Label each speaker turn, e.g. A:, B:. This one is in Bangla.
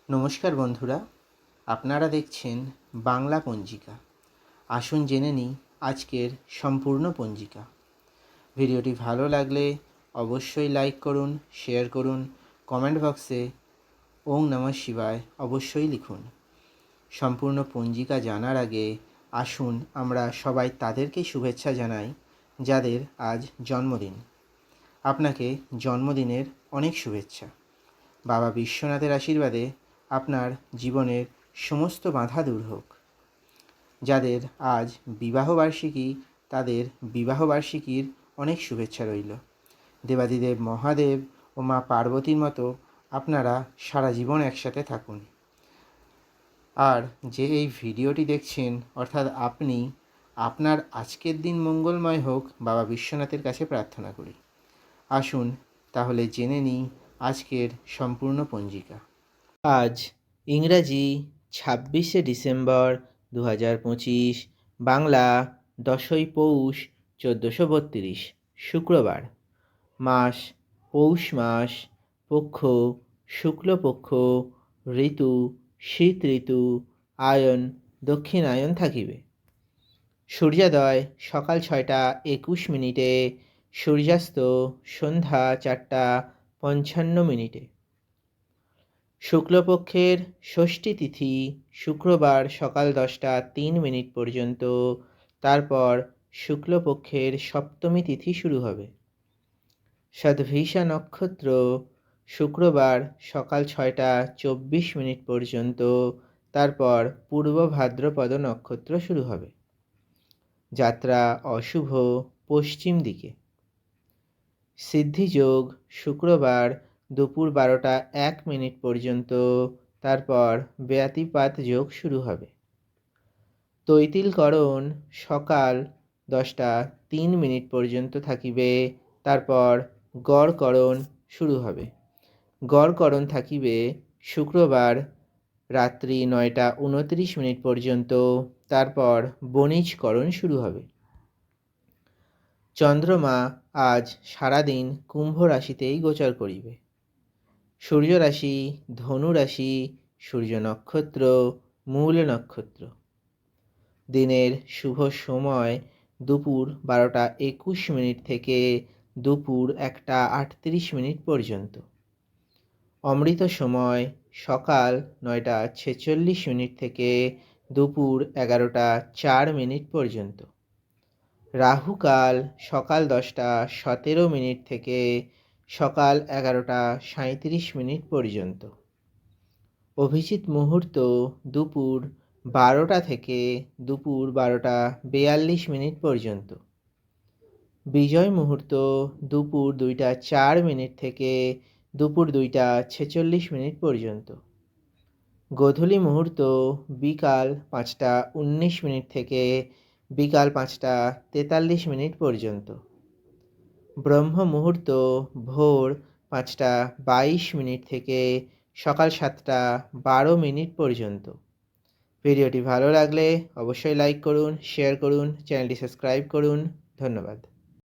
A: নমস্কার বন্ধুরা, আপনারা দেখছেন বাংলা পঞ্জিকা। আসুন জেনে নিই আজকের সম্পূর্ণ পঞ্জিকা। ভিডিওটি ভালো লাগলে অবশ্যই লাইক করুন, শেয়ার করুন, কমেন্ট বক্সে ওং নমঃ শিবায় অবশ্যই লিখুন। সম্পূর্ণ পঞ্জিকা জানার আগে আসুন আমরা সবাই তাদেরকে শুভেচ্ছা জানাই যাদের আজ জন্মদিন। আপনাকে জন্মদিনের অনেক শুভেচ্ছা। বাবা বিশ্বনাথের আশীর্বাদে আপনার জীবনের সমস্ত বাধা দূর হোক। যাদের আজ বিবাহবার্ষিকী তাদের বিবাহবার্ষিকীর অনেক শুভেচ্ছা রইল। দেবাদিদেব মহাদেব ও মা পার্বতীর মতো আপনারা সারা জীবন একসাথে থাকুন। আর যে এই ভিডিওটি দেখছেন অর্থাৎ আপনি, আপনার আজকের দিন মঙ্গলময় হোক বাবা বিশ্বনাথের কাছে প্রার্থনা করি। আসুন তাহলে জেনে নিই আজকের সম্পূর্ণ পঞ্জিকা। আজ ইংরাজি 26শে ডিসেম্বর 2025, বাংলা 10ই পৌষ 1432, শুক্রবার। মাস পৌষ মাস, পক্ষ শুক্লপক্ষ, ঋতু শীত ঋতু, আয়ন দক্ষিণায়ন থাকিবে। সূর্যোদয় সকাল 6টা 21 মিনিটে, সূর্যাস্ত সন্ধ্যা 4টা 55 মিনিটে। শুক্লপক্ষের ষষ্ঠী তিথি শুক্রবার সকাল 10টা 3 মিনিট পর্যন্ত, তারপর শুক্লপক্ষের সপ্তমী তিথি শুরু হবে। শতভিষা নক্ষত্র শুক্রবার সকাল 6টা 24 মিনিট পর্যন্ত, তারপর পূর্ব ভাদ্রপদ নক্ষত্র শুরু হবে। যাত্রা অশুভ পশ্চিম দিকে। সিদ্ধিযোগ শুক্রবার দুপুর 12টা 1 মিনিট পর্যন্ত, তারপর ব্যতিপাত যোগ শুরু হবে। তৈতিলকরণ সকাল 10টা 3 মিনিট পর্যন্ত থাকিবে, তারপর গড়করণ শুরু হবে। গড়করণ থাকিবে শুক্রবার রাত্রি 9টা 29 মিনিট পর্যন্ত, তারপর বণিজকরণ শুরু হবে। চন্দ্রমা আজ সারাদিন কুম্ভ রাশিতেই গোচর করিবে। সূর্য রাশি ধনু রাশি, সূর্য নক্ষত্র মূল নক্ষত্র। দিনের শুভ সময় দুপুর 12টা 21 মিনিট থেকে দুপুর 1টা 38 মিনিট পর্যন্ত। অমৃত সময় সকাল 9টা 46 মিনিট থেকে দুপুর 11টা 4 মিনিট পর্যন্ত। রাহুকাল সকাল 10টা 17 মিনিট থেকে সকাল 11টা 37 মিনিট পর্যন্ত। অভিজিৎ মুহূর্ত দুপুর 12টা থেকে দুপুর 12টা 42 মিনিট পর্যন্ত। বিজয় মুহূর্ত দুপুর 2টা 4 মিনিট থেকে দুপুর 2টা 46 মিনিট পর্যন্ত। গোধূলি মুহূর্ত বিকাল 5টা 19 মিনিট থেকে বিকাল 5টা 43 মিনিট পর্যন্ত। ব্রহ্ম মুহূর্ত ভোর 5টা 22 মিনিট থেকে সকাল 7টা 12 মিনিট পর্যন্ত। ভিডিওটি ভালো লাগলে অবশ্যই লাইক করুন, শেয়ার করুন, চ্যানেলটি সাবস্ক্রাইব করুন। ধন্যবাদ।